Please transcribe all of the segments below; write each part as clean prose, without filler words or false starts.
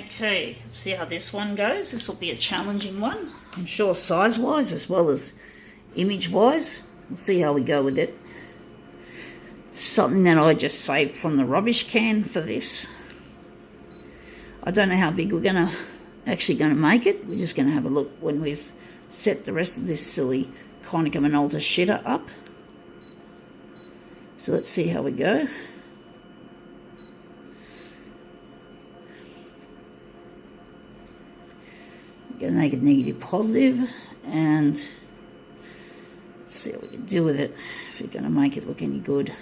Okay, let's see how this one goes. This will be a challenging one, I'm sure, size-wise as well as image-wise. We'll see how we go with it. Something that I just saved from the rubbish can for this. I don't know how big we're actually going to make it. We're just going to have a look when we've set the rest of this silly Konica Minolta shitter up. So let's see how we go. Going to make it negative positive, and let's see what we can do with it, if we're going to make it look any good.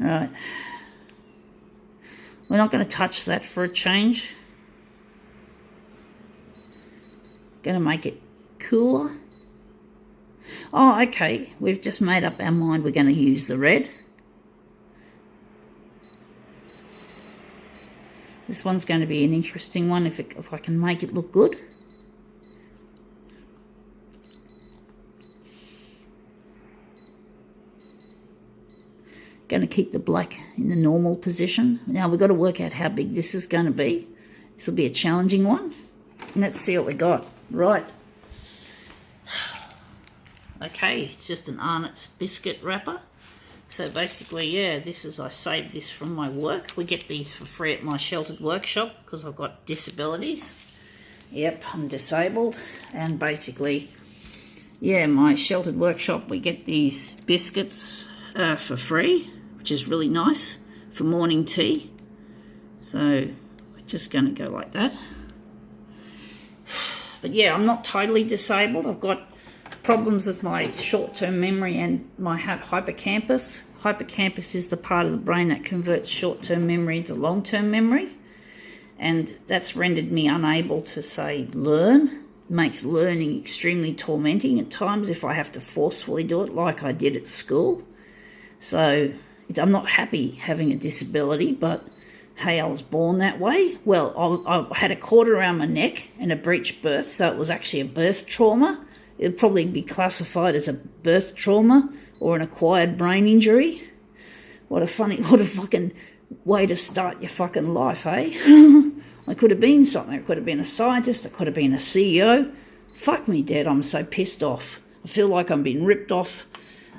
Alright, we're not going to touch that for a change. Going to make it cooler. Oh, okay, we've just made up our mind we're going to use the red. This one's going to be an interesting one if I can make it look good. Going to keep the black in the normal position. Now we've got to work out how big this is going to be. This will be a challenging one. And let's see what we got. Right. Okay, it's just an Arnotts biscuit wrapper. So basically, yeah, I saved this from my work. We get these for free at my sheltered workshop because I've got disabilities. Yep, I'm disabled. And basically, yeah, my sheltered workshop, we get these biscuits for free, which is really nice for morning tea. So we're just going to go like that. But yeah, I'm not totally disabled. I've got problems with my short-term memory and my hippocampus. Hippocampus is the part of the brain that converts short-term memory into long-term memory, and that's rendered me unable to, say, learn. Makes learning extremely tormenting at times if I have to forcefully do it like I did at school. So I'm not happy having a disability, but hey, I was born that way. Well, I had a cord around my neck and a breech birth, so it was actually a birth trauma. It would probably be classified as a birth trauma or an acquired brain injury. What a fucking way to start your fucking life, eh? I could have been something. I could have been a scientist. I could have been a CEO. Fuck me dead, I'm so pissed off. I feel like I'm being ripped off.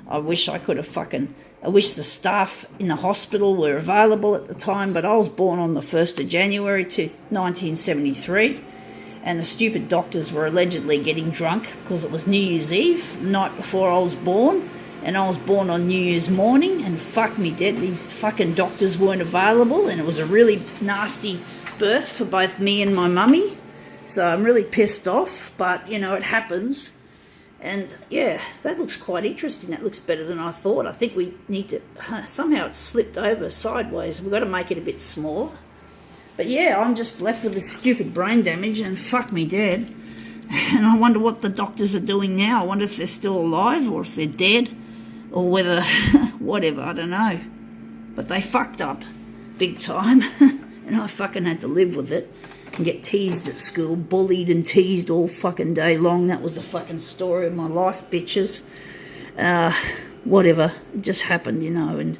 I wish the staff in the hospital were available at the time, but I was born on the 1st of January 1973. And the stupid doctors were allegedly getting drunk because it was New Year's Eve, the night before I was born, and I was born on New Year's morning, and fuck me dead, these fucking doctors weren't available, and it was a really nasty birth for both me and my mummy. So I'm really pissed off, but, you know, it happens. And, yeah, that looks quite interesting. That looks better than I thought. I think we need to... somehow it's slipped over sideways. We've got to make it a bit smaller. But yeah, I'm just left with this stupid brain damage, and fuck me dead. And I wonder what the doctors are doing now. I wonder if they're still alive or if they're dead or whether, whatever, I don't know. But they fucked up big time, and I fucking had to live with it and get teased at school, bullied and teased all fucking day long. That was the fucking story of my life, bitches. Whatever, it just happened, you know, and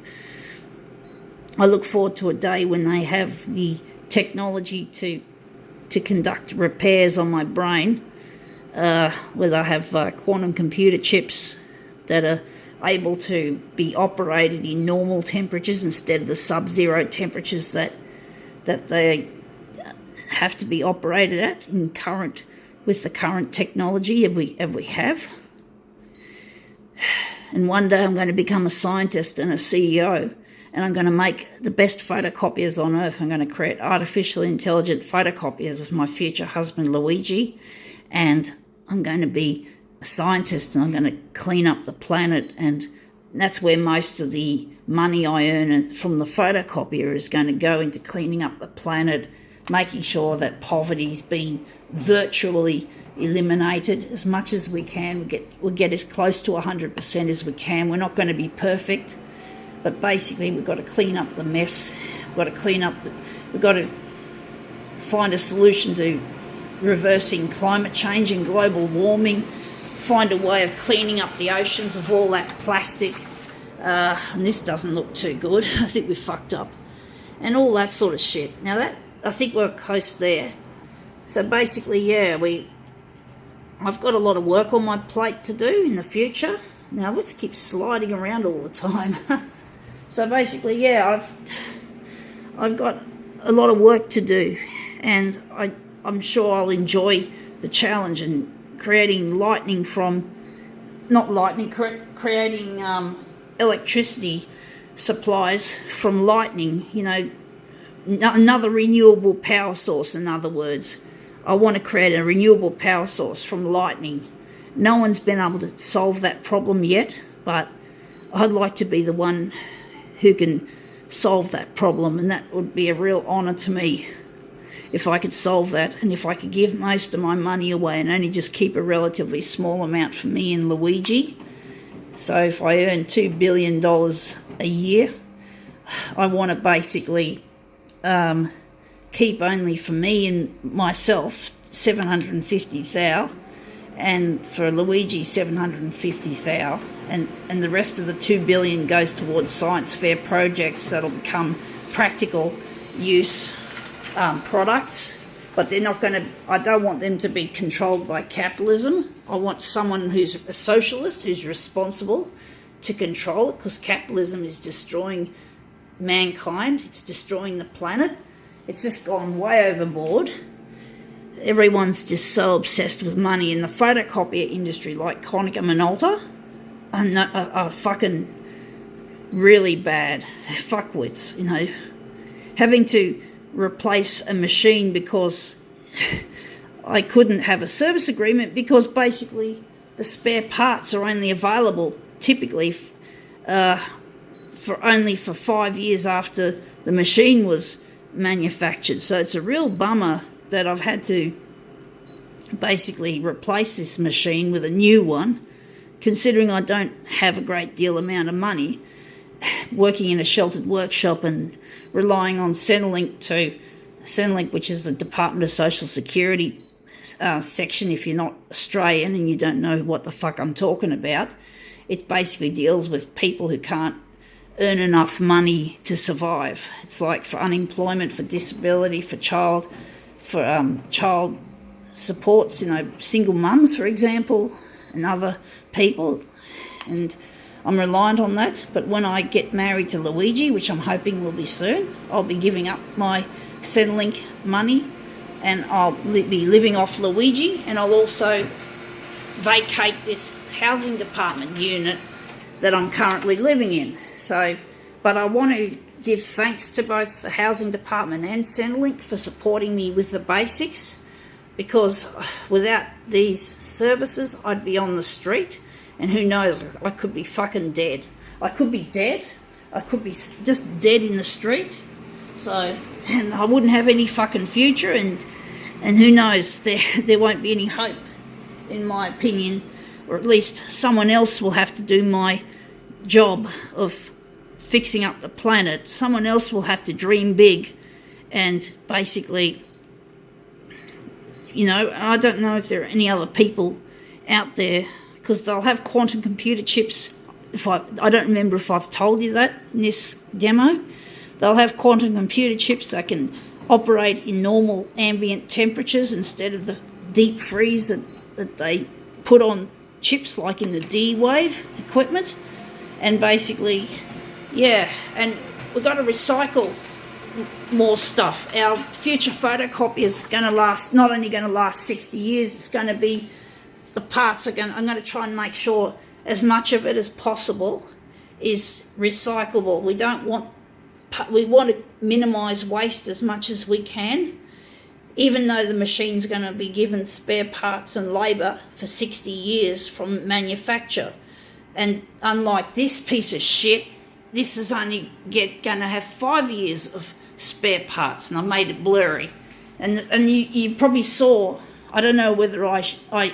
I look forward to a day when they have the technology to conduct repairs on my brain, where I have quantum computer chips that are able to be operated in normal temperatures instead of the sub-zero temperatures that they have to be operated at with the current technology we have. And one day I'm going to become a scientist and a CEO, and I'm going to make the best photocopiers on earth. I'm going to create artificially intelligent photocopiers with my future husband, Luigi, and I'm going to be a scientist, and I'm going to clean up the planet, and that's where most of the money I earn from the photocopier is going to go into cleaning up the planet, making sure that poverty's been virtually eliminated as much as we can. We'll get as close to 100% as we can. We're not going to be perfect, but basically we've got to clean up the mess. We've got to find a solution to reversing climate change and global warming, find a way of cleaning up the oceans of all that plastic, and this doesn't look too good. I think we fucked up. And all that sort of shit. Now that, I think we're close there. So basically, yeah, I've got a lot of work on my plate to do in the future. Now let's keep sliding around all the time. So basically, yeah, I've got a lot of work to do, and I'm sure I'll enjoy the challenge and creating lightning from, not lightning, creating electricity supplies from lightning, you know, another renewable power source, in other words. I want to create a renewable power source from lightning. No one's been able to solve that problem yet, but I'd like to be the one who can solve that problem, and that would be a real honour to me if I could solve that, and if I could give most of my money away and only just keep a relatively small amount for me and Luigi. So if I earn $2 billion a year, I want to basically keep only for me and myself $750,000, and for Luigi $750,000, and the rest of the $2 billion goes towards science fair projects that'll become practical use products. But they're not going to, I don't want them to be controlled by capitalism. I want someone who's a socialist, who's responsible to control it, because capitalism is destroying mankind. It's destroying the planet. It's just gone way overboard. Everyone's just so obsessed with money, and the photocopier industry, like Konica Minolta, are fucking really bad. They're fuckwits, you know. Having to replace a machine because I couldn't have a service agreement, because basically the spare parts are only available typically for 5 years after the machine was manufactured. So it's a real bummer that I've had to basically replace this machine with a new one, considering I don't have a great deal amount of money, working in a sheltered workshop and relying on Centrelink, which is the Department of Social Security section. If you're not Australian and you don't know what the fuck I'm talking about, it basically deals with people who can't earn enough money to survive. It's like for unemployment, for disability, for child supports, you know, single mums, for example, and other people, and I'm reliant on that. But when I get married to Luigi, which I'm hoping will be soon, I'll be giving up my Centrelink money, and I'll be living off Luigi, and I'll also vacate this housing department unit that I'm currently living in. So, but I want to give thanks to both the housing department and Centrelink for supporting me with the basics, because without these services I'd be on the street, and who knows, I could be fucking dead. I could be dead. I could be just dead in the street. So, and I wouldn't have any fucking future, and who knows, there won't be any hope, in my opinion, or at least someone else will have to do my job of fixing up the planet. Someone else will have to dream big, and basically, you know, I don't know if there are any other people out there, because they'll have quantum computer chips. I don't remember if I've told you that in this demo. They'll have quantum computer chips that can operate in normal ambient temperatures instead of the deep freeze that they put on chips like in the D-Wave equipment. And basically, yeah, and we've got to recycle more stuff. Our future photocopier is going to last, not only going to last 60 years, it's going to be, the parts are going, I'm going to try and make sure as much of it as possible is recyclable. We want to minimise waste as much as we can, even though the machine's going to be given spare parts and labour for 60 years from manufacture. And unlike this piece of shit, this is only going to have 5 years of spare parts, and I made it blurry. And you probably saw, I don't know whether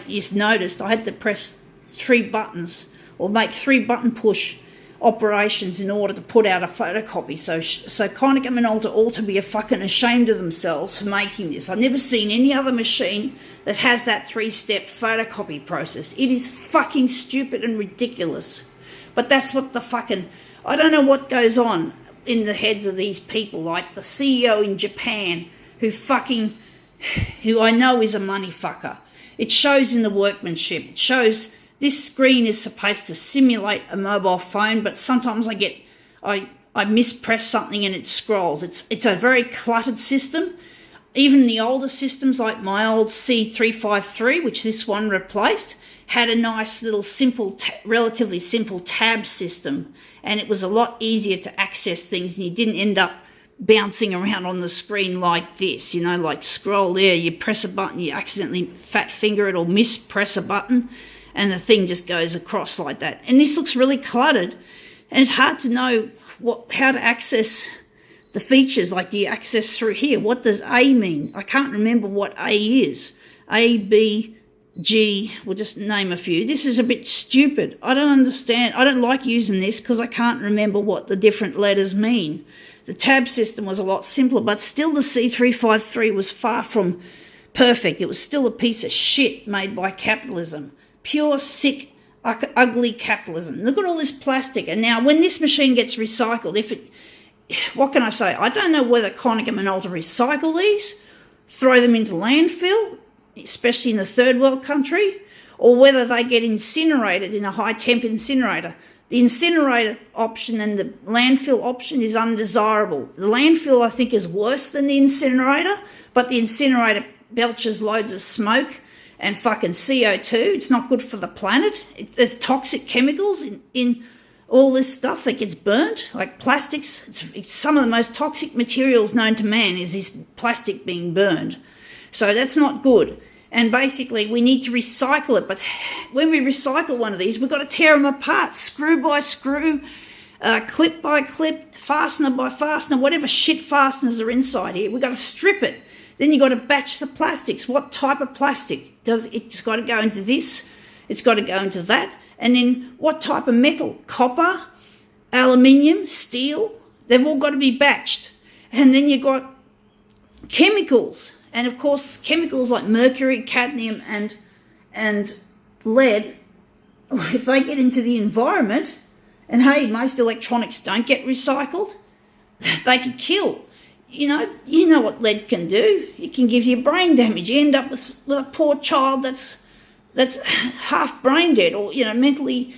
you noticed, I had to press 3 buttons or make 3 button push operations in order to put out a photocopy. So Konica Minolta ought to be fucking ashamed of themselves for making this. I've never seen any other machine that has that 3-step photocopy process. It is fucking stupid and ridiculous. But that's what the fucking... I don't know what goes on in the heads of these people, like the CEO in Japan, who I know is a money fucker. It shows in the workmanship. It shows this screen is supposed to simulate a mobile phone, but sometimes I mispress something and it scrolls. It's a very cluttered system. Even the older systems, like my old C353, which this one replaced, had a nice little relatively simple tab system, and it was a lot easier to access things, and you didn't end up bouncing around on the screen like this, like scroll there, you press a button, you accidentally fat finger it or mispress a button, and the thing just goes across like that. And this looks really cluttered, and it's hard to know how to access the features. Like, do you access through here? What does A mean? I can't remember what A is. A, B, G, we'll just name a few. This is a bit stupid. I don't understand. I don't like using this because I can't remember what the different letters mean. The tab system was a lot simpler, but still the C353 was far from perfect. It was still a piece of shit made by capitalism. Pure, sick, ugly capitalism. Look at all this plastic. And now when this machine gets recycled, what can I say? I don't know whether Konica Minolta recycle these, throw them into landfill, especially in the third world country, or whether they get incinerated in a high temp incinerator. The incinerator option and the landfill option is undesirable. The landfill, I think, is worse than the incinerator, but the incinerator belches loads of smoke and fucking CO2. It's not good for the planet. There's toxic chemicals in all this stuff that gets burnt, like plastics. It's some of the most toxic materials known to man is this plastic being burned. So that's not good. And basically, we need to recycle it. But when we recycle one of these, we've got to tear them apart, screw by screw, clip by clip, fastener by fastener, whatever shit fasteners are inside here. We've got to strip it. Then you've got to batch the plastics. What type of plastic? It's got to go into this. It's got to go into that. And then what type of metal? Copper, aluminium, steel. They've all got to be batched. And then you've got chemicals. And of course, chemicals like mercury, cadmium, and lead, if they get into the environment, and hey, most electronics don't get recycled, they can kill. You know what lead can do. It can give you brain damage. You end up with a poor child that's half brain dead, or mentally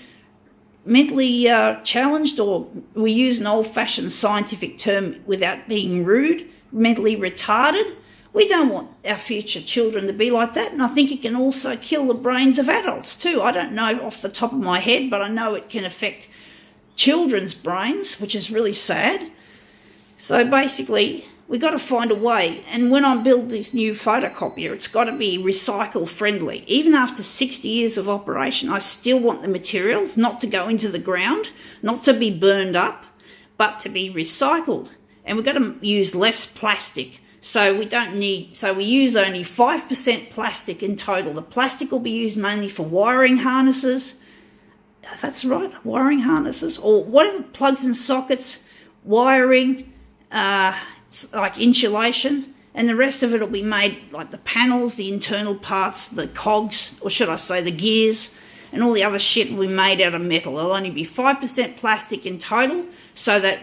challenged, or we use an old-fashioned scientific term without being rude, mentally retarded. We don't want our future children to be like that, and I think it can also kill the brains of adults too. I don't know off the top of my head, but I know it can affect children's brains, which is really sad. So basically, we've got to find a way, and when I build this new photocopier, it's got to be recycle friendly. Even after 60 years of operation, I still want the materials not to go into the ground, not to be burned up, but to be recycled. And we've got to use less plastic. So we use only 5% plastic in total. The plastic will be used mainly for wiring harnesses. That's right, wiring harnesses, or whatever, plugs and sockets, wiring, like insulation, and the rest of it will be made, like the panels, the internal parts, the cogs, or should I say the gears, and all the other shit will be made out of metal. There'll only be 5% plastic in total, so that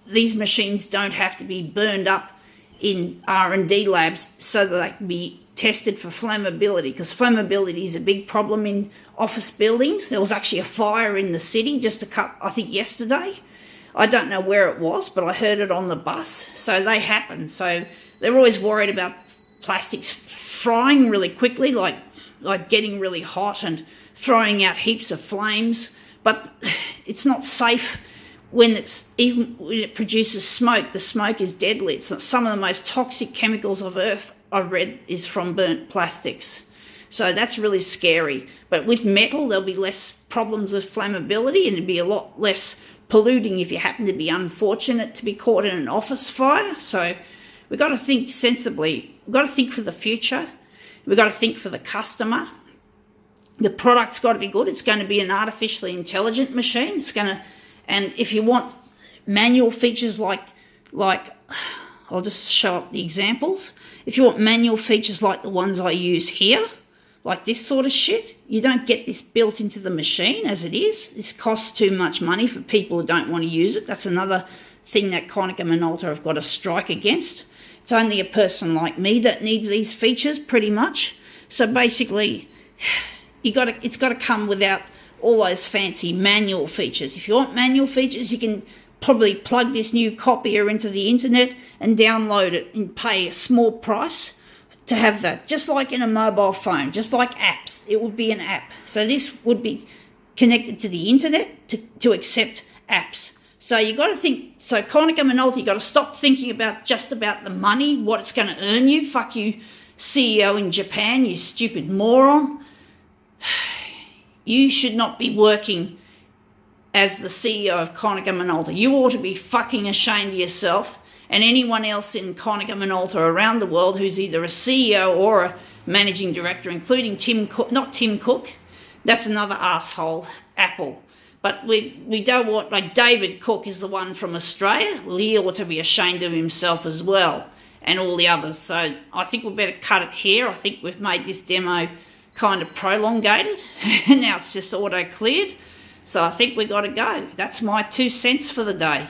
these machines don't have to be burned up in R&D labs, so that they can be tested for flammability, because flammability is a big problem in office buildings. There was actually a fire in the city I think yesterday. I don't know where it was, but I heard it on the bus. So they happen. So they're always worried about plastics frying really quickly, like getting really hot and throwing out heaps of flames. But it's not safe when it produces smoke. The smoke is deadly. It's some of the most toxic chemicals of Earth, I've read, is from burnt plastics. So that's really scary. But with metal, there'll be less problems of flammability, and it'll be a lot less polluting if you happen to be unfortunate to be caught in an office fire. So we've got to think sensibly. We've got to think for the future. We've got to think for the customer. The product's got to be good. It's going to be an artificially intelligent machine. And if you want manual features like I'll just show up the examples. If you want manual features like the ones I use here, like this sort of shit. You don't get this built into the machine as it is. This costs too much money for people who don't want to use it. That's another thing that Konica Minolta have got to strike against. It's only a person like me that needs these features, pretty much. So basically, it's got to come without all those fancy manual features. If you want manual features, you can probably plug this new copier into the internet and download it and pay a small price to have that. Just like in a mobile phone, just like apps, it would be an app. So this would be connected to the internet to accept apps. So you got to think, so Konica Minolta, you got to stop thinking about just about the money, what it's going to earn you. Fuck you, CEO in Japan, you stupid moron. You should not be working as the CEO of Konica Minolta. You ought to be fucking ashamed of yourself and anyone else in Konica Minolta around the world who's either a CEO or a managing director, including Tim Cook, not Tim Cook, that's another asshole, Apple. But we don't want, like David Cook is the one from Australia. Well, he ought to be ashamed of himself as well, and all the others. So I think we better cut it here. I think we've made this demo kind of prolongated, and now it's just auto-cleared. So I think we got to go. That's my 2 cents for the day.